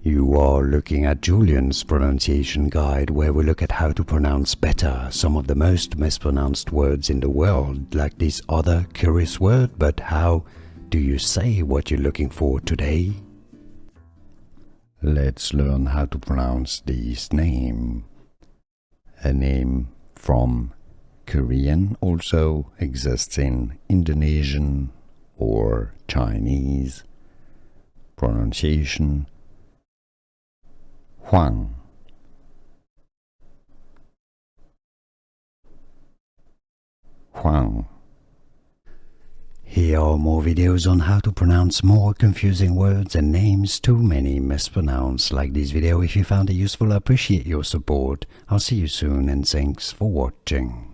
You are looking at Julian's pronunciation guide, where we look at how to pronounce better some of the most mispronounced words in the world, like this other curious word. But how do you say what you're looking for today? Let's learn how to pronounce this name. A name from Korean also exists in Indonesian or Chinese. Pronunciation: Hwang. Hwang. Here are more videos on how to pronounce more confusing words and names too many mispronounced. Like this video if you found it useful. I appreciate your support. I'll see you soon and thanks for watching.